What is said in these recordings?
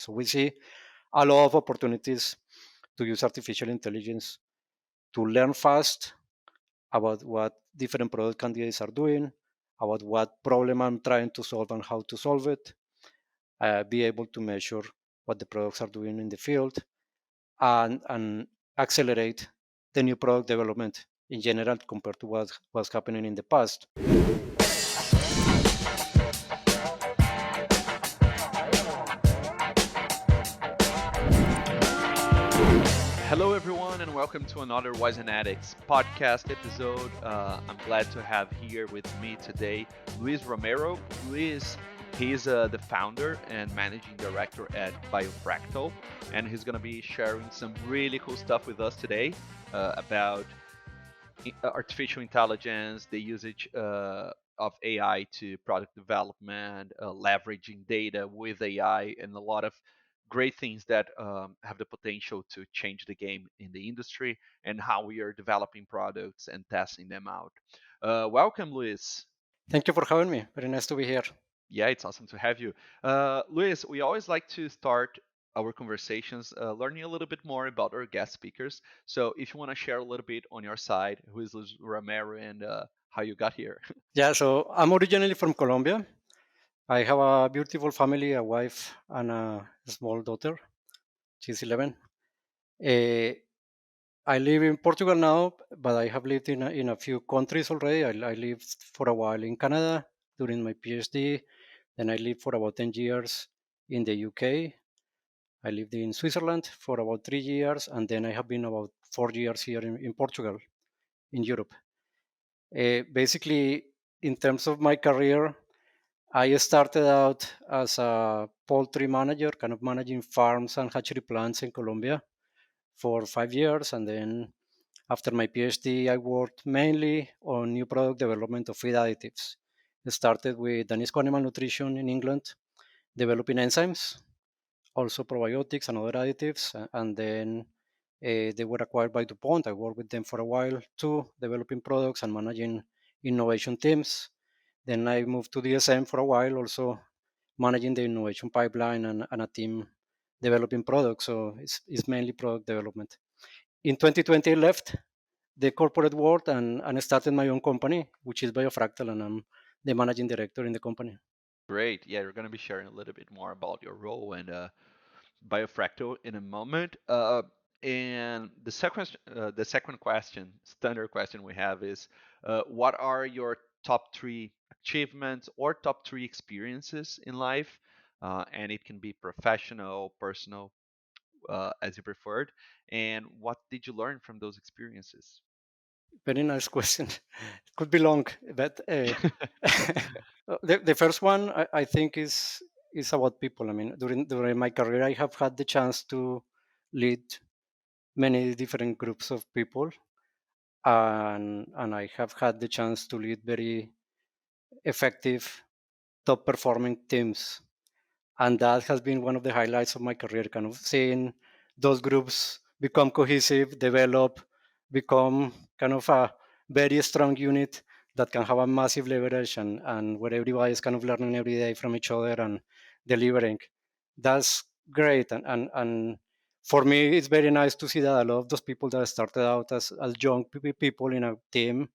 So we see a lot of opportunities to use artificial intelligence to learn fast about what different product candidates are doing, about what problem I'm trying to solve and how to solve it, be able to measure what the products are doing in the field, and accelerate the new product development in general compared to what was happening in the past. Hello, everyone, and welcome to another Wisenetix Podcast episode. I'm glad to have here with me today Luis Romero. Luis, he's the founder and managing director at Biofractal, and he's going to be sharing some really cool stuff with us today about artificial intelligence, the usage of AI to product development, leveraging data with AI, and a lot of great things that have the potential to change the game in the industry and how we are developing products and testing them out. Welcome, Luis. Thank you for having me. Very nice to be here. Yeah, it's awesome to have you. Luis, we always like to start our conversations learning a little bit more about our guest speakers. So if you want to share a little bit on your side, who is Luis Romero and how you got here. Yeah, so I'm originally from Colombia. I have a beautiful family, a wife, and a small daughter. She's 11. Uh, I live in Portugal now, but I have lived in a few countries already. I lived for a while in Canada during my PhD. Then I lived for about 10 years in the UK. I lived in Switzerland for about 3 years. And then I have been about 4 years here in Portugal, in Europe. Basically, in terms of my career, I started out as a poultry manager, kind of managing farms and hatchery plants in Colombia for 5 years. And then after my PhD, I worked mainly on new product development of feed additives. I started with Danisco Animal Nutrition in England, developing enzymes, also probiotics and other additives. And then they were acquired by DuPont. I worked with them for a while too, developing products and managing innovation teams. Then I moved to DSM for a while, also managing the innovation pipeline and a team developing products. So it's mainly product development. In 2020, I left the corporate world and started my own company, which is Biofractal, and I'm the managing director in the company. Great. Yeah, you're going to be sharing a little bit more about your role and Biofractal in a moment. And the second question, standard question we have is, what are your top three achievements or top three experiences in life? And it can be professional, personal, as you preferred. And what did you learn from those experiences? Very nice question. It could be long, but the first one I think is about people. I mean, during my career, I have had the chance to lead many different groups of people, and I have had the chance to lead very effective, top performing teams. And that has been one of the highlights of my career, kind of seeing those groups become cohesive, develop, become kind of a very strong unit that can have a massive leverage, and where everybody is kind of learning every day from each other and delivering. That's great. And for me, it's very nice to see that a lot of those people that started out as young people in a team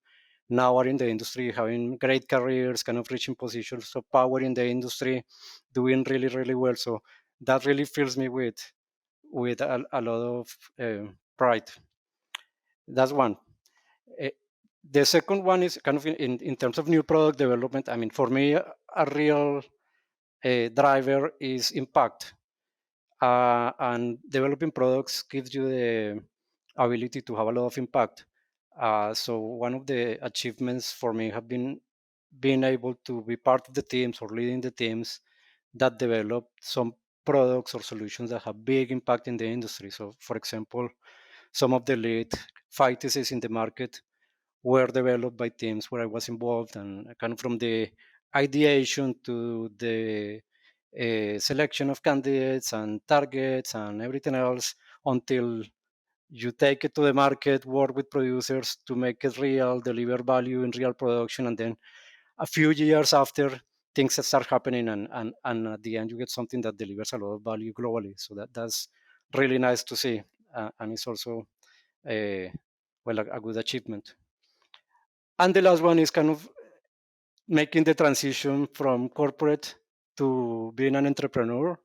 now are in the industry, having great careers, kind of reaching positions of power in the industry, doing really, really well. So that really fills me with a lot of pride. That's one. Eh, the second one is kind of in terms of new product development. I mean, for me, a real driver is impact. And developing products gives you the ability to have a lot of impact. So one of the achievements for me have been being able to be part of the teams or leading the teams that develop some products or solutions that have big impact in the industry. So, for example, some of the lead phytases in the market were developed by teams where I was involved, and kind of from the ideation to the selection of candidates and targets and everything else until you take it to the market, work with producers to make it real, deliver value in real production, and then a few years after things that start happening, and at the end you get something that delivers a lot of value globally. So that's really nice to see, and it's also a a good achievement. And the last one is kind of making the transition from corporate to being an entrepreneur.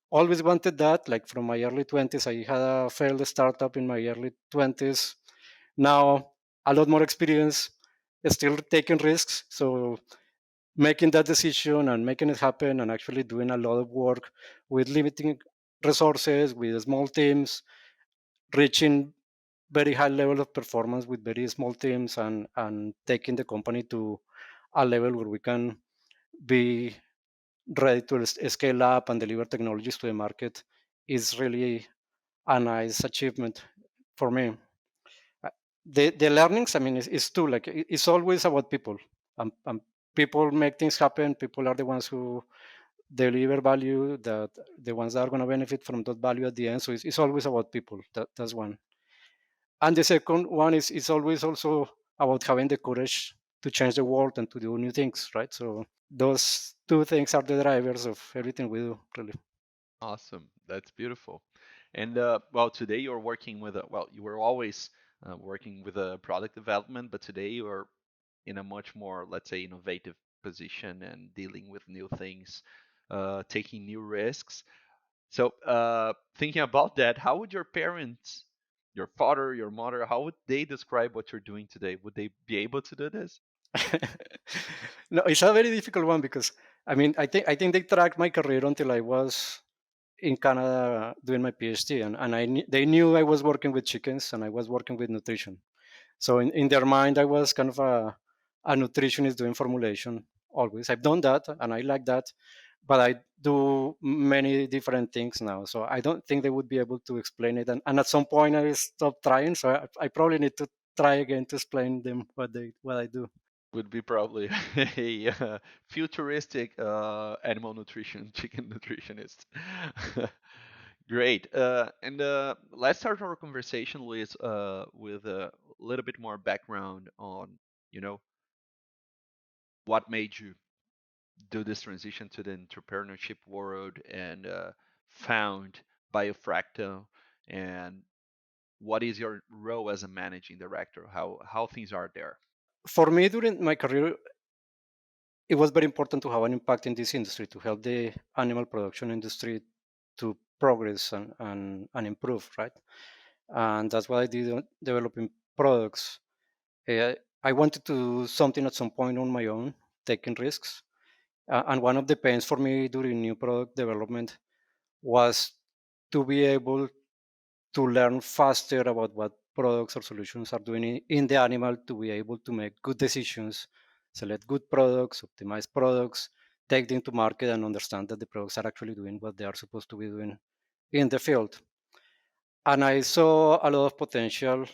Always wanted that, like from my early 20s. I had a failed startup in my early 20s. Now, a lot more experience, still taking risks. So, making that decision and making it happen, and actually doing a lot of work with limiting resources, with small teams, reaching very high level of performance with very small teams, and taking the company to a level where we can be ready to scale up and deliver technologies to the market is really a nice achievement for me. Uh, the learnings, I mean, is too, like it's always about people, and people make things happen. People are the ones who deliver value, that the ones that are going to benefit from that value at the end. So it's always about people. That's one. And the second one is always also about having the courage to change the world and to do new things, right? So those two things are the drivers of everything we do, really. Awesome. That's beautiful. And well, today you're working with a, well, you were always working with a product development, but today you're in a much more, let's say, innovative position and dealing with new things, taking new risks. So, thinking about that, how would your parents, your father, your mother, how would they describe what you're doing today? Would they be able to do this? No, it's a very difficult one because I think they tracked my career until I was in Canada doing my PhD, and they knew I was working with chickens and I was working with nutrition. So in their mind, I was kind of a nutritionist doing formulation always. I've done that and I like that, but I do many different things now. So I don't think they would be able to explain it. And at some point, I stopped trying. So I probably need to try again to explain them what I do. Would be probably a futuristic animal nutrition, chicken nutritionist. Great. And let's start our conversation with a little bit more background on, you know, what made you do this transition to the entrepreneurship world and found Biofractal, and what is your role as a managing director? How things are there? For me, during my career, it was very important to have an impact in this industry to help the animal production industry to progress and improve, right? And that's what I did developing products. Uh, I wanted to do something at some point on my own, taking risks. And one of the pains for me during new product development was to be able to learn faster about what products or solutions are doing in the animal, to be able to make good decisions, select good products, optimize products, take them to market, and understand that the products are actually doing what they are supposed to be doing in the field. And I saw a lot of potential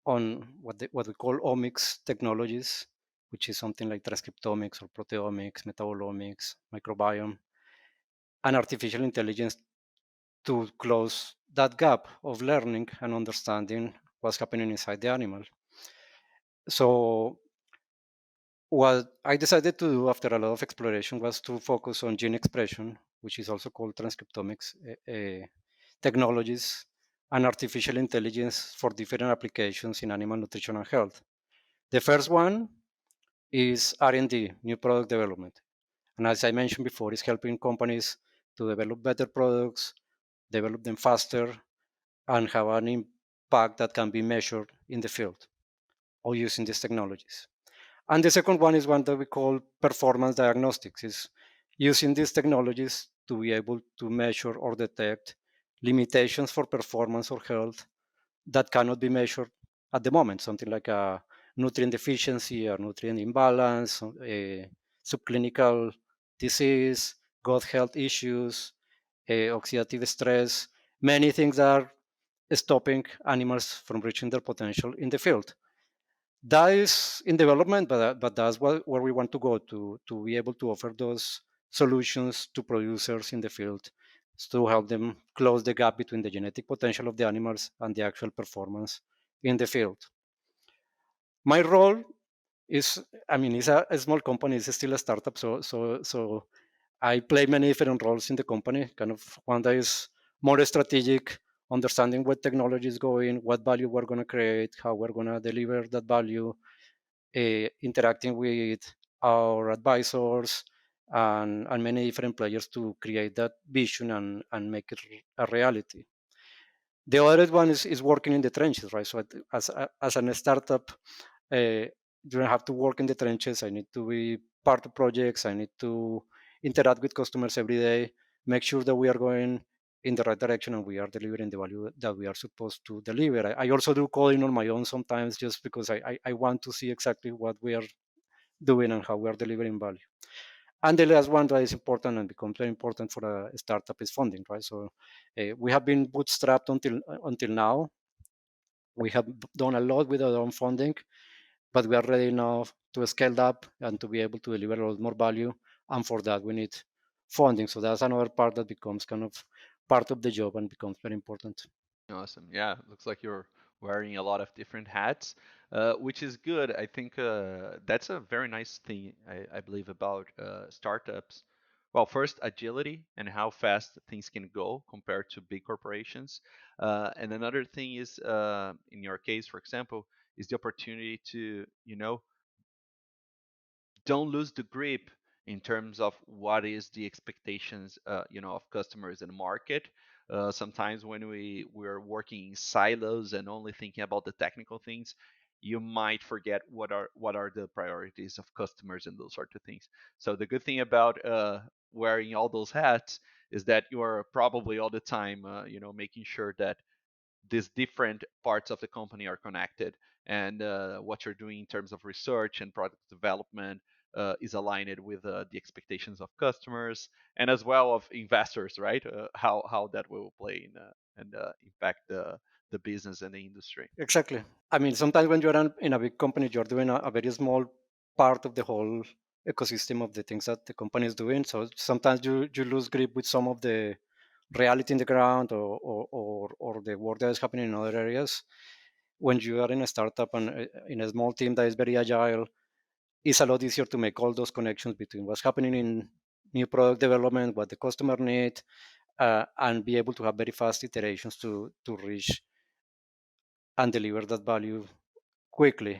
on what we call omics technologies, which is something like transcriptomics or proteomics, metabolomics, microbiome, and artificial intelligence to close that gap of learning and understanding what's happening inside the animal. So what I decided to do after a lot of exploration was to focus on gene expression, which is also called transcriptomics technologies, and artificial intelligence for different applications in animal nutrition and health. The first one is R&D, new product development. And as I mentioned before, it's helping companies to develop better products, develop them faster, and have an impact that can be measured in the field or using these technologies. And the second one is one that we call performance diagnostics, is using these technologies to be able to measure or detect limitations for performance or health that cannot be measured at the moment, something like a nutrient deficiency or nutrient imbalance, a subclinical disease, gut health issues, oxidative stress, many things that are stopping animals from reaching their potential in the field. That is in development, but that's where we want to go to be able to offer those solutions to producers in the field to help them close the gap between the genetic potential of the animals and the actual performance in the field. My role Is I mean, it's a small company. It's still a startup. So I play many different roles in the company. Kind of one that is more strategic, understanding where technology is going, what value we're going to create, how we're going to deliver that value, interacting with our advisors and many different players to create that vision and make it a reality. The other one is working in the trenches, right? So as a startup, you don't have to work in the trenches. I need to be part of projects. I need to interact with customers every day, make sure that we are going in the right direction and we are delivering the value that we are supposed to deliver. I also do coding on my own sometimes just because I want to see exactly what we are doing and how we are delivering value. And the last one that is important and becomes very important for a startup is funding, right? So we have been bootstrapped until now. We have done a lot with our own funding, but we are ready now to scale up and to be able to deliver a lot more value. And for that, we need funding. So that's another part that becomes kind of part of the job and becomes very important. Awesome. Yeah, looks like you're wearing a lot of different hats, which is good. I think that's a very nice thing, I believe, about startups. Well, first, agility and how fast things can go compared to big corporations. And another thing is, in your case, for example, is the opportunity to, don't lose the grip in terms of what is the expectations of customers and market. Sometimes when we're working in silos and only thinking about the technical things, you might forget what are the priorities of customers and those sort of things. So the good thing about wearing all those hats is that you are probably all the time making sure that these different parts of the company are connected, and what you're doing in terms of research and product development is aligned with the expectations of customers and as well of investors, right? How that will play and impact the business and the industry. Exactly. I mean, sometimes when you're in a big company, you're doing a very small part of the whole ecosystem of the things that the company is doing. So sometimes you lose grip with some of the reality in the ground or the work that is happening in other areas. When you are in a startup and in a small team that is very agile, it's a lot easier to make all those connections between what's happening in new product development, what the customer needs, and be able to have very fast iterations to reach and deliver that value quickly.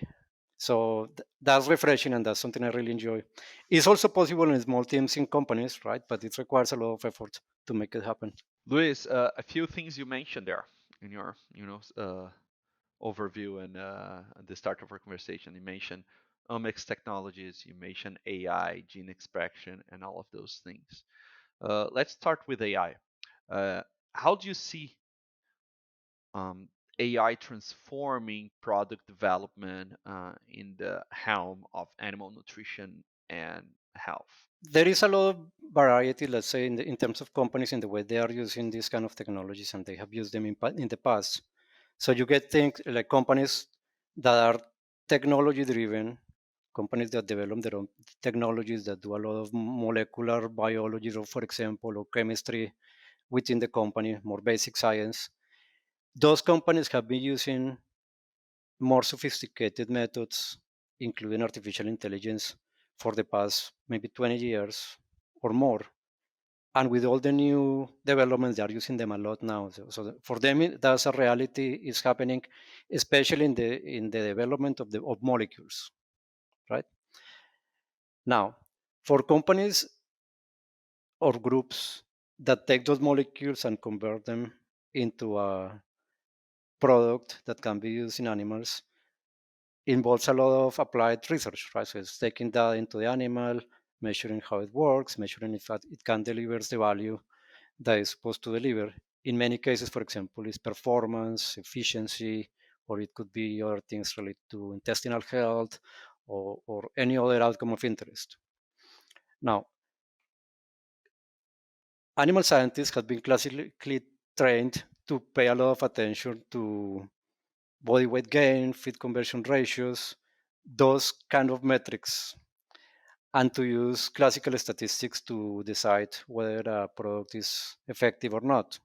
So that's refreshing and that's something I really enjoy. It's also possible in small teams in companies, right? But it requires a lot of effort to make it happen. Luis, a few things you mentioned there in your overview and at the start of our conversation. You mentioned Omics technologies, you mentioned AI, gene expression, and all of those things. Let's start with AI. How do you see um, AI transforming product development in the realm of animal nutrition and health? There is a lot of variety, let's say, in terms of companies in the way they are using these kind of technologies and they have used them in the past. So you get things like companies that are technology driven, companies that develop their own technologies that do a lot of molecular biology, or for example, or chemistry within the company, more basic science. Those companies have been using more sophisticated methods, including artificial intelligence, for the past maybe 20 years or more. And with all the new developments, they are using them a lot now. So for them, that's a reality is happening, especially in the development of molecules, right? Now, for companies or groups that take those molecules and convert them into a product that can be used in animals, involves a lot of applied research, right? So it's taking that into the animal, measuring how it works, measuring if it can deliver the value that is supposed to deliver. In many cases, for example, is performance, efficiency, or it could be other things related to intestinal health or any other outcome of interest. Now, animal scientists have been classically trained to pay a lot of attention to body weight gain, feed conversion ratios, those kind of metrics, and to use classical statistics to decide whether a product is effective or not.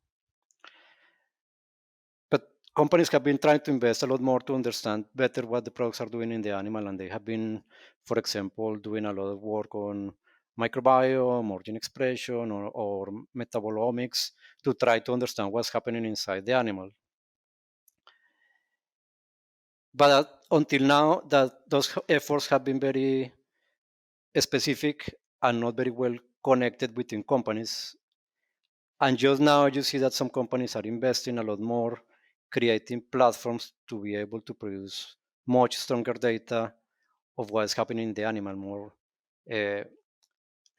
But companies have been trying to invest a lot more to understand better what the products are doing in the animal, and they have been, for example, doing a lot of work on microbiome or gene expression or metabolomics to try to understand what's happening inside the animal. But until now, that those efforts have been very specific and not very well connected within companies. And just now, you see that some companies are investing a lot more, creating platforms to be able to produce much stronger data of what's happening in the animal, more uh,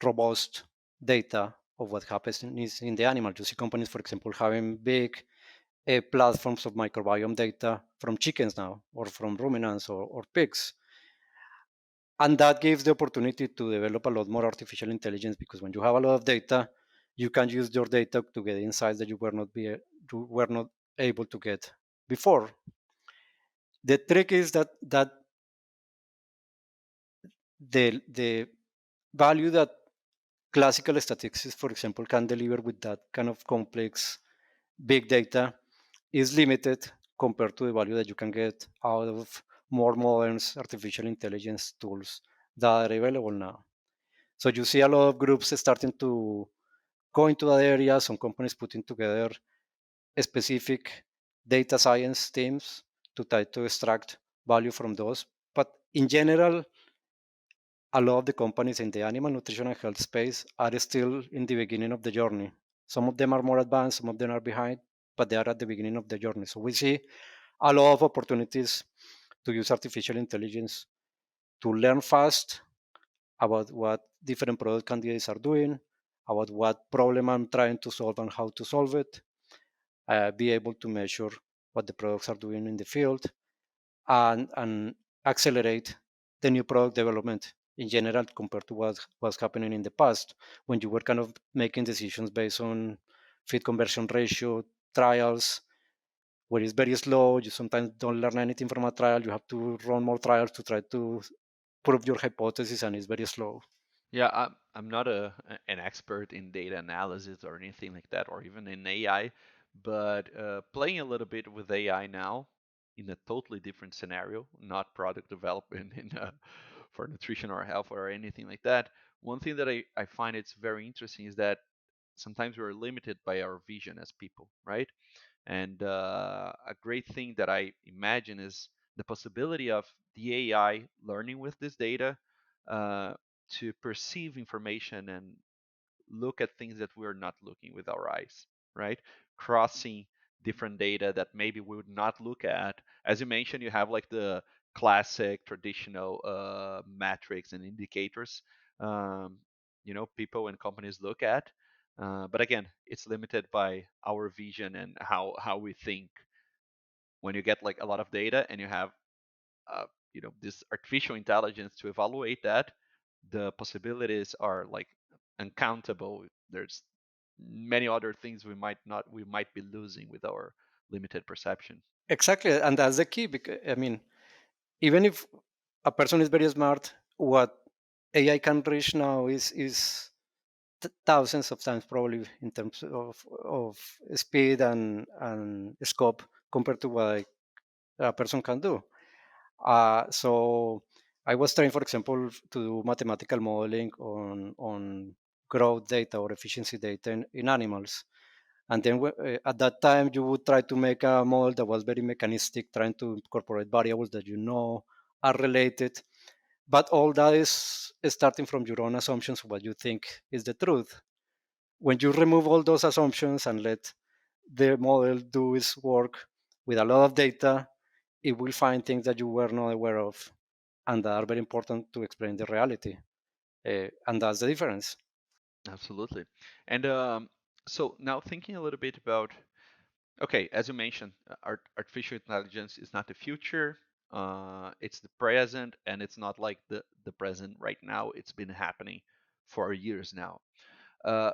robust data of what happens in the animal. You see companies, for example, having big platforms of microbiome data from chickens now, or from ruminants or pigs. And that gives the opportunity to develop a lot more artificial intelligence, because when you have a lot of data, you can use your data to get insights that you were not able to get before. The trick is that the value that classical statistics, for example, can deliver with that kind of complex big data is limited compared to the value that you can get out of more modern artificial intelligence tools that are available now. So you see a lot of groups starting to go into that area, some companies putting together specific data science teams to try to extract value from those. But in general, a lot of the companies in the animal nutrition and health space are still in the beginning of the journey. Some of them are more advanced, some of them are behind, but they are at the beginning of the journey. So we see a lot of opportunities to use artificial intelligence to learn fast about what different product candidates are doing, about what problem I'm trying to solve and how to solve it, be able to measure what the products are doing in the field, and accelerate the new product development in general compared to what was happening in the past, when you were kind of making decisions based on feed conversion ratio trials, where it's very slow. You sometimes don't learn anything from a trial. You have to run more trials to try to prove your hypothesis, and it's very slow. Yeah, I'm not an expert in data analysis or anything like that, or even in AI, but playing a little bit with AI now in a totally different scenario, not product development in for nutrition or health or anything like that. One thing that I find it's very interesting is that sometimes we're limited by our vision as people, right? And a great thing that I imagine is the possibility of the AI learning with this data uh, to perceive information and look at things that we're not looking with our eyes, right? Crossing different data that maybe we would not look at. As you mentioned, you have like the classic traditional metrics and indicators, um, people and companies look at. But again, it's limited by our vision and how we think. When you get like a lot of data and you have this artificial intelligence to evaluate that, the possibilities are like uncountable. There's many other things we might be losing with our limited perception. Exactly, and that's the key. Because I mean, even if a person is very smart, what AI can reach now is thousands of times probably in terms of speed and scope compared to what a person can do. So I was trying, for example, to do mathematical modeling on growth data or efficiency data in animals. And then at that time, you would try to make a model that was very mechanistic, trying to incorporate variables that you know are related. But all that is starting from your own assumptions of what you think is the truth. When you remove all those assumptions and let the model do its work with a lot of data, it will find things that you were not aware of and that are very important to explain the reality. And that's the difference. Absolutely. And so now thinking a little bit about, okay, as you mentioned, artificial intelligence is not the future. It's the present, and it's not like the present right now. It's been happening for years now. Uh,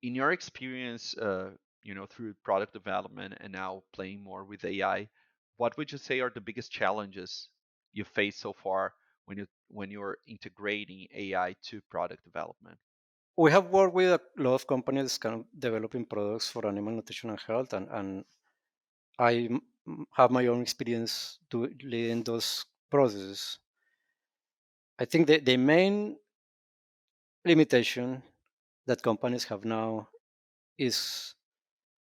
in your experience, through product development and now playing more with AI, what would you say are the biggest challenges you faced so far when you're integrating AI to product development? We have worked with a lot of companies kind of developing products for animal nutrition and health, and I have my own experience to leading those processes. I think the main limitation that companies have now is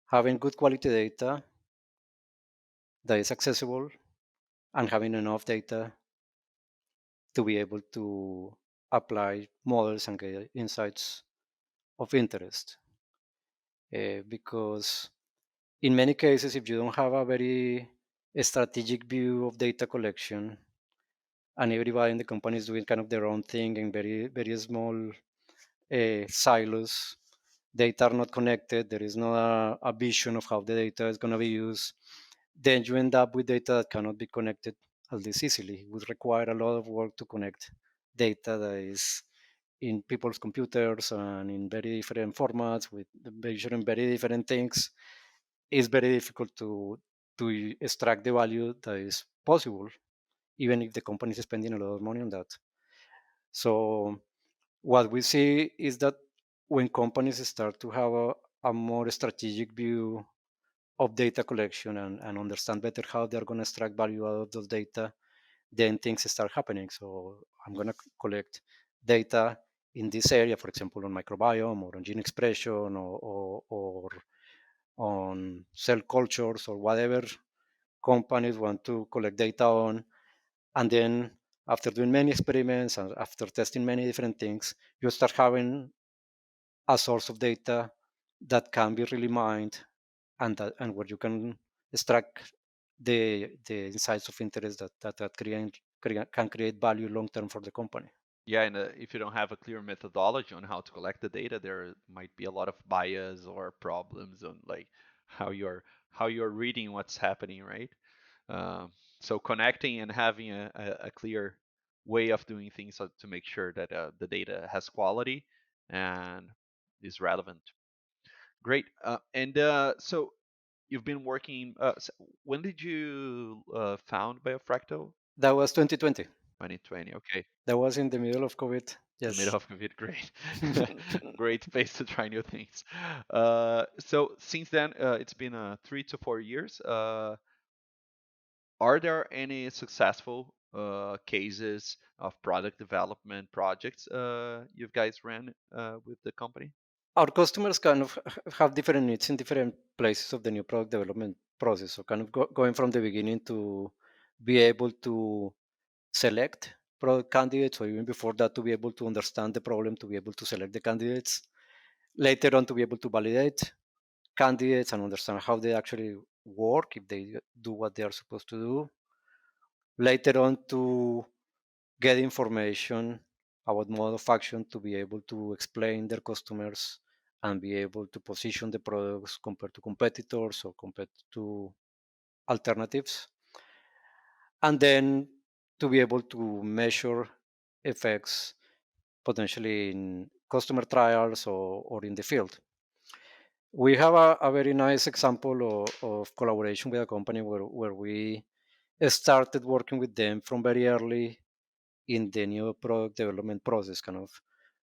having good quality data that is accessible and having enough data to be able to apply models and get insights of interest. Because in many cases, if you don't have a very strategic view of data collection, and everybody in the company is doing kind of their own thing in very small silos, data are not connected, there is no a vision of how the data is going to be used, then you end up with data that cannot be connected as this easily. It would require a lot of work to connect data that is in people's computers and in very different formats with measuring very different things. It's very difficult to extract the value that is possible, even if the company is spending a lot of money on that. So what we see is that when companies start to have a more strategic view of data collection and understand better how they're going to extract value out of those data, then things start happening. So I'm going to collect data in this area, for example, on microbiome or on gene expression or on cell cultures or whatever companies want to collect data on. And then after doing many experiments and after testing many different things, you start having a source of data that can be really mined and where you can extract the insights of interest that can create value long term for the company. Yeah, and if you don't have a clear methodology on how to collect the data, there might be a lot of bias or problems on like how you're reading what's happening, right? So connecting and having a clear way of doing things to make sure that the data has quality and is relevant. Great. And so you've been working. When did you found Biofractal? That was 2020. 2020. Okay. That was in the middle of COVID. The middle Yes. of COVID, great, great space to try new things. So since then, it's been 3 to 4 years. Are there any successful cases of product development projects you guys ran with the company? Our customers kind of have different needs in different places of the new product development process. So kind of going from the beginning to be able to select product candidates, or even before that, to be able to understand the problem, to be able to select the candidates. Later on, to be able to validate candidates and understand how they actually work, if they do what they are supposed to do. Later on, to get information about mode of action to be able to explain their customers and be able to position the products compared to competitors or compared to alternatives. And then to be able to measure effects potentially in customer trials or in the field. We have a very nice example of collaboration with a company where we started working with them from very early in the new product development process. Kind of,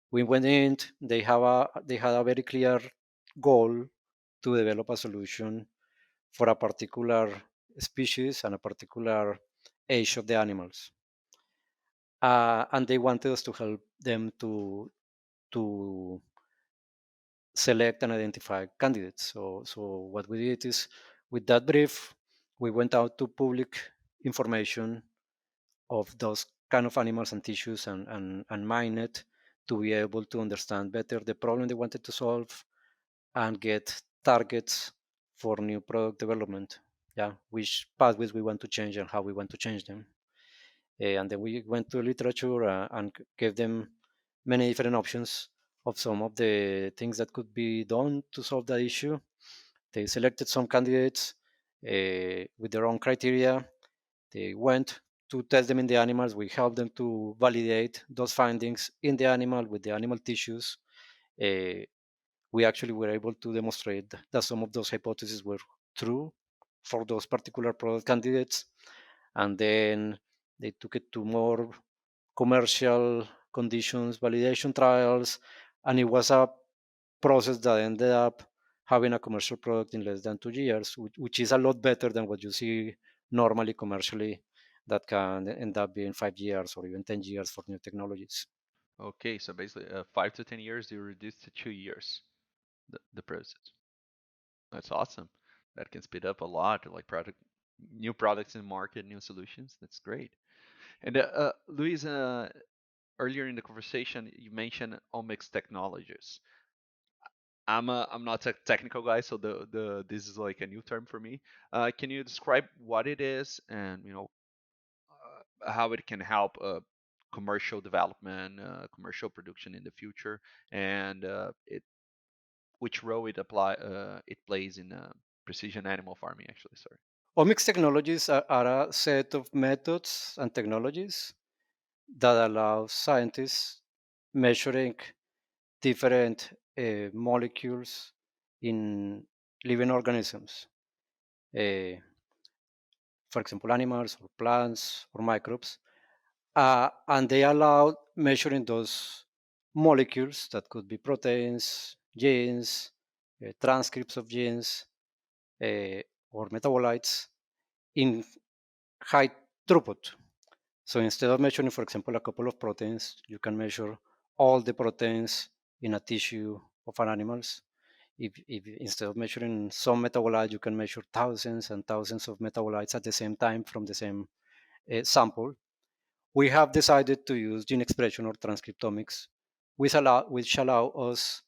we went in. They had a very clear goal to develop a solution for a particular species and a particular age of the animals, and they wanted us to help them to select and identify candidates. So what we did is, with that brief, we went out to public information of those kind of animals and tissues and mine it to be able to understand better the problem they wanted to solve and get targets for new product development. Yeah, which pathways we want to change and how we want to change them. And then we went to literature and gave them many different options of some of the things that could be done to solve that issue. They selected some candidates with their own criteria. They went to test them in the animals. We helped them to validate those findings in the animal with the animal tissues. Uh, we actually were able to demonstrate that some of those hypotheses were true for those particular product candidates. And then they took it to more commercial conditions, validation trials, and it was a process that ended up having a commercial product in less than 2 years, which is a lot better than what you see normally commercially that can end up being 5 years or even 10 years for new technologies. Okay, so basically, 5 to 10 years, you reduce to 2 years the process. That's awesome. That can speed up a lot, like new products in the market, new solutions. That's great. And Luis, earlier in the conversation, you mentioned Omics technologies. I'm not a technical guy, so the this is like a new term for me. Can you describe what it is and how it can help commercial development, commercial production in the future, and which role it plays in precision animal farming? Actually, sorry. Omics technologies are a set of methods and technologies that allow scientists measuring different molecules in living organisms, uh, for example, animals or plants or microbes, and they allow measuring those molecules that could be proteins, genes, transcripts of genes, uh, or metabolites in high throughput. So instead of measuring, for example, a couple of proteins, you can measure all the proteins in a tissue of an animals. If instead of measuring some metabolites, you can measure thousands and thousands of metabolites at the same time from the same sample. We have decided to use gene expression or transcriptomics, which allow us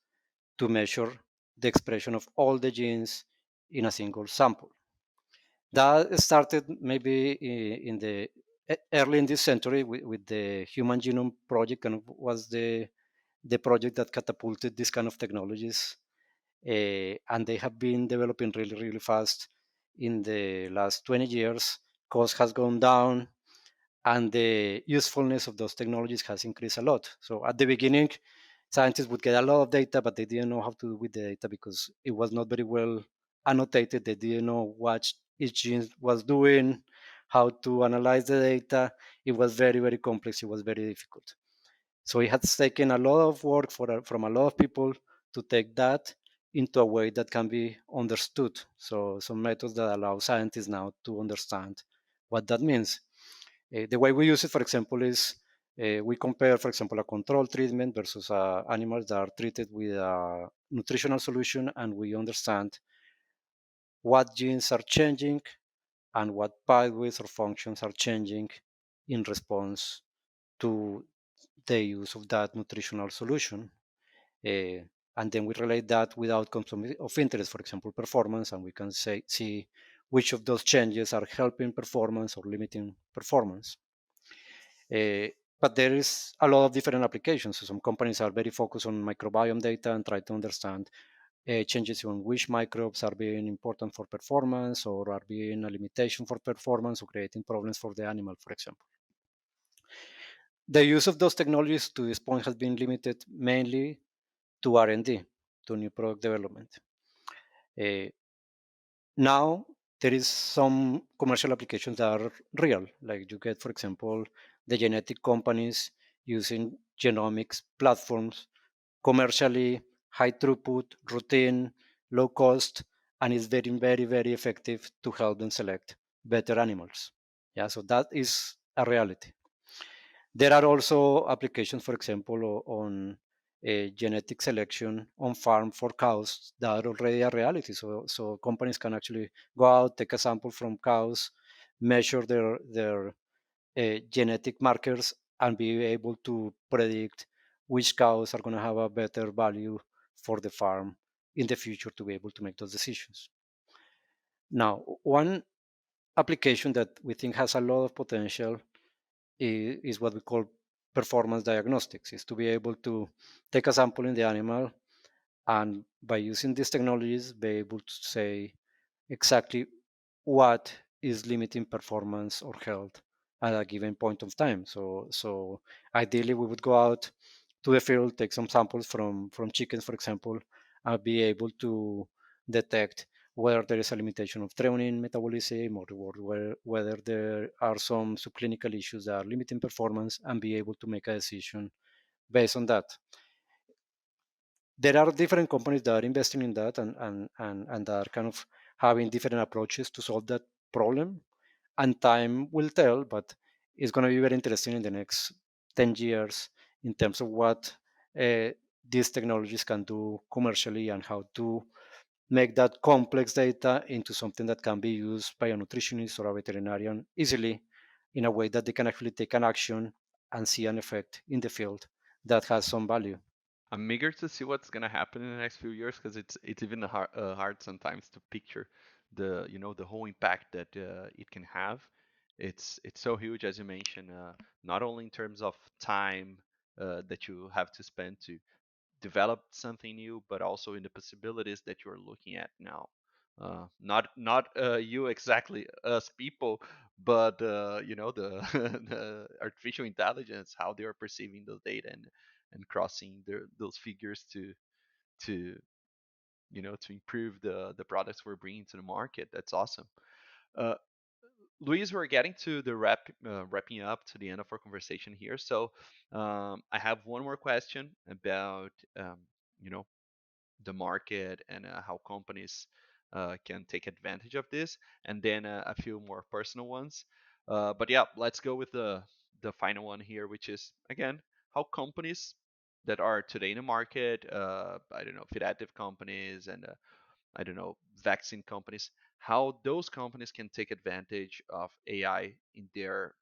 to measure the expression of all the genes in a single sample. That started maybe in the early in this century with the Human Genome Project, and was the project that catapulted this kind of technologies. And they have been developing really, really fast in the last 20 years. Cost has gone down, and the usefulness of those technologies has increased a lot. So at the beginning, scientists would get a lot of data, but they didn't know how to do with the data because it was not very well annotated. They didn't know what each gene was doing, how to analyze the data. It was very, very complex. It was very difficult. So it has taken a lot of work from a lot of people to take that into a way that can be understood. So some methods that allow scientists now to understand what that means. The way we use it, for example, is we compare, for example, a control treatment versus animals that are treated with a nutritional solution, and we understand what genes are changing and what pathways or functions are changing in response to the use of that nutritional solution. Uh, and then we relate that with outcomes of interest, for example, performance, and we can see which of those changes are helping performance or limiting performance. Uh, but there is a lot of different applications. So some companies are very focused on microbiome data and try to understand changes in which microbes are being important for performance or are being a limitation for performance or creating problems for the animal, for example. The use of those technologies to this point has been limited mainly to R&D, to new product development. Uh, Now, there is some commercial applications that are real, like you get, for example, the genetic companies using genomics platforms commercially, high throughput, routine, low cost, and is very, very, very effective to help them select better animals. Yeah, so that is a reality. There are also applications, for example, on genetic selection on farm for cows that are already a reality. So companies can actually go out, take a sample from cows, measure their genetic markers, and be able to predict which cows are going to have a better value for the farm in the future to be able to make those decisions. Now, one application that we think has a lot of potential is what we call performance diagnostics, is to be able to take a sample in the animal and by using these technologies be able to say exactly what is limiting performance or health at a given point of time. So ideally we would go out to the field, take some samples from chickens, for example, and be able to detect whether there is a limitation of threonine metabolism or whether there are some subclinical issues that are limiting performance and be able to make a decision based on that. there are different companies that are investing in that, and that are kind of having different approaches to solve that problem. And time will tell, but it's going to be very interesting in the next 10 years in terms of what uh, these technologies can do commercially, and how to make that complex data into something that can be used by a nutritionist or a veterinarian easily, in a way that they can actually take an action and see an effect in the field that has some value. I'm eager to see what's gonna happen in the next few years because it's even hard sometimes to picture the the whole impact that it can have. It's so huge as you mentioned, not only in terms of time that you have to spend to develop something new, but also in the possibilities that you're looking at now. Not you exactly, us people, but the, the artificial intelligence, how they are perceiving the data and crossing those figures to to improve the products we're bringing to the market. That's awesome. Uh, Luis, we're getting to the wrapping up to the end of our conversation here. So I have one more question about you know the market and how companies can take advantage of this, and then a few more personal ones. But yeah, let's go with the final one here, which is again how companies that are today in the market, I don't know, feed additive companies and I don't know, vaccine companies, how those companies can take advantage of AI in their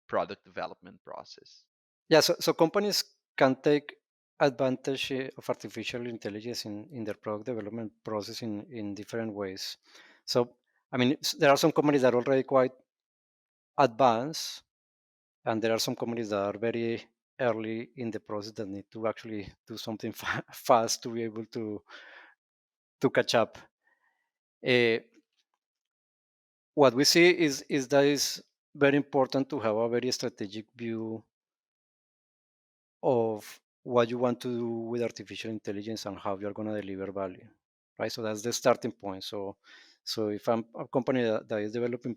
product development process. Yeah, so companies can take advantage of artificial intelligence in their product development process in different ways. So, I mean, there are some companies that are already quite advanced, and there are some companies that are very early in the process that need to actually do something fast to be able to catch up. Uh, what we see is that it's very important to have a very strategic view of what you want to do with artificial intelligence and how you're going to deliver value, right? So that's the starting point. So if I'm a company that is developing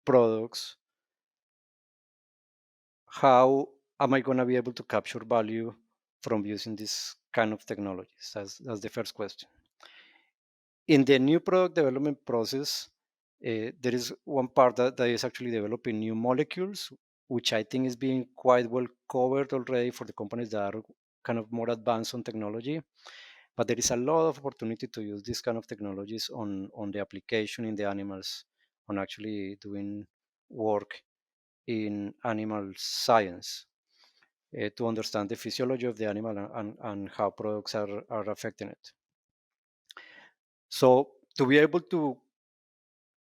products, how am I going to be able to capture value from using this kind of technologies? That's the first question. In the new product development process, there is one part that is actually developing new molecules, which I think is being quite well covered already for the companies that are kind of more advanced on technology. But there is a lot of opportunity to use these kind of technologies on the application in the animals, on actually doing work in animal science, to understand the physiology of the animal, and how products are affecting it. So to be able to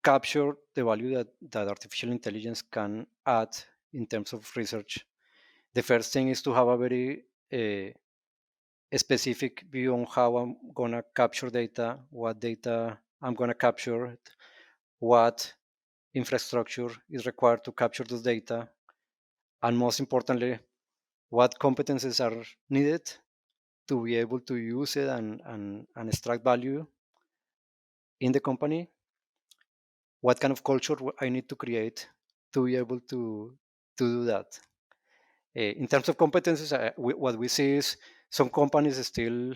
capture the value that artificial intelligence can add in terms of research, the first thing is to have a very specific view on how I'm going to capture data, what data I'm going to capture, what infrastructure is required to capture those data, and most importantly, what competencies are needed to be able to use it and extract value in the company, what kind of culture I need to create to be able to do that. In terms of competencies, what we see is some companies still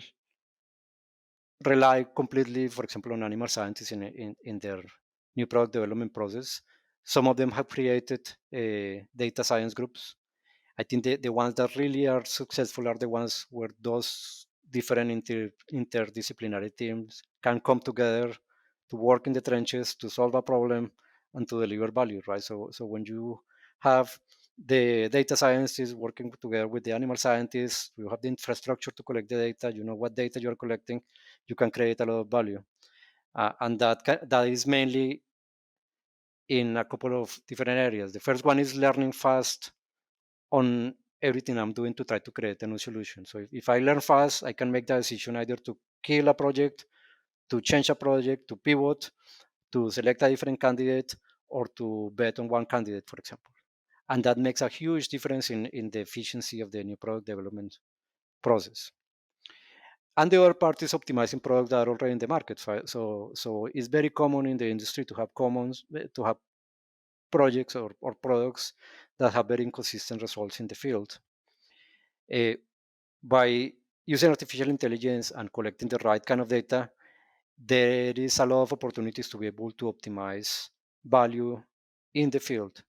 rely completely, for example, on animal scientists in their new product development process. Some of them have created data science groups. I think the ones that really are successful are the ones where those different interdisciplinary teams can come together to work in the trenches to solve a problem and to deliver value, right? So when you have the data scientists working together with the animal scientists, you have the infrastructure to collect the data, you know what data you are collecting, you can create a lot of value. And that is mainly in a couple of different areas. The first one is learning fast on everything I'm doing to try to create a new solution. So if I learn fast, I can make the decision either to kill a project, to change a project, to pivot, to select a different candidate, or to bet on one candidate, for example. And that makes a huge difference in the efficiency of the new product development process. And the other part is optimizing products that are already in the market. Right? So it's very common in the industry to have projects or products that have very inconsistent results in the field. Uh, by using artificial intelligence and collecting the right kind of data, there is a lot of opportunities to be able to optimize value in the field.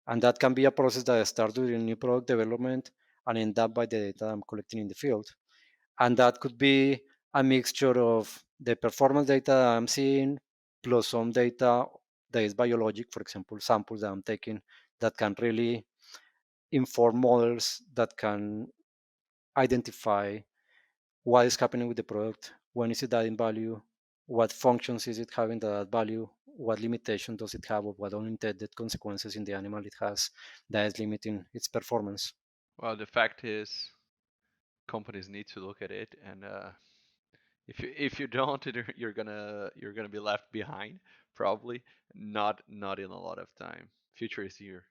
And that can be a process that starts during new product development and end up by the data I'm collecting in the field. And that could be a mixture of the performance data that I'm seeing plus some data that is biologic, for example, samples that I'm taking that can really inform models that can identify what is happening with the product, when is it adding value, what functions is it having that add value, what limitation does it have, or what unintended consequences in the animal it has that is limiting its performance. Well, the fact is, companies need to look at it, and if you don't, you're gonna be left behind, probably not in a lot of time. Future is here.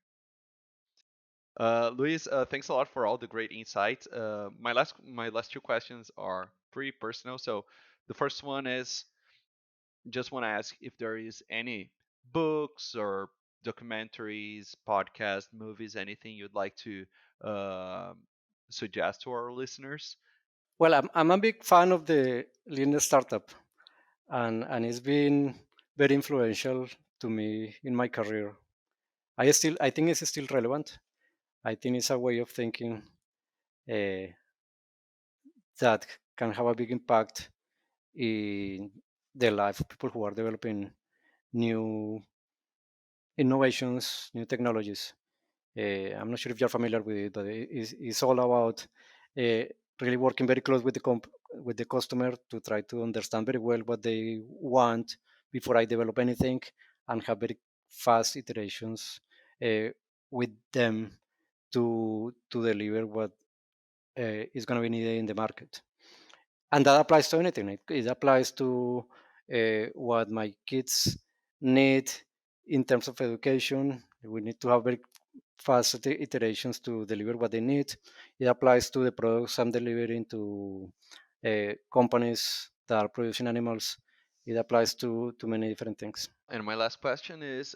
Luis, thanks a lot for all the great insights. My last two questions are pretty personal. So the first one is, just want to ask if there is any books or documentaries, podcasts, movies, anything you'd like to uh, suggest to our listeners. Well, I'm a big fan of the Lean Startup, and it's been very influential to me in my career. I think it's still relevant. I think it's a way of thinking uh, that can have a big impact in the life of people who are developing new innovations, new technologies. I'm not sure if you're familiar with it, but it's all about uh, really working very close with with the customer to try to understand very well what they want before I develop anything, and have very fast iterations uh, with them to deliver what is going to be needed in the market. And that applies to anything. It applies to what my kids need in terms of education. We need to have very fast iterations to deliver what they need. It applies to the products I'm delivering to companies that are producing animals. It applies to many different things. And my last question is,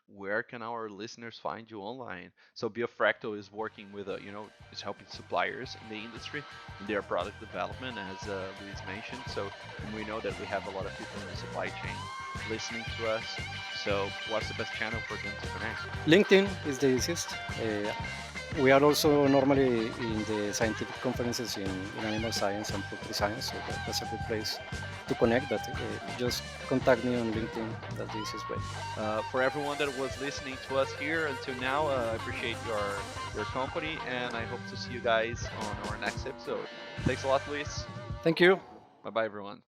where can our listeners find you online? So Biofractal is working with, is helping suppliers in the industry in their product development, as Luis mentioned. So, and we know that we have a lot of people in the supply chain listening to us. So, what's the best channel for them to connect? LinkedIn is the easiest. We are also normally in the scientific conferences in animal science and poultry science, so that's a good place to connect. But just contact me on LinkedIn. That's the easiest way. For everyone that was listening to us here until now, I appreciate your company, and I hope to see you guys on our next episode. Thanks a lot, Luis. Thank you. Bye bye, everyone.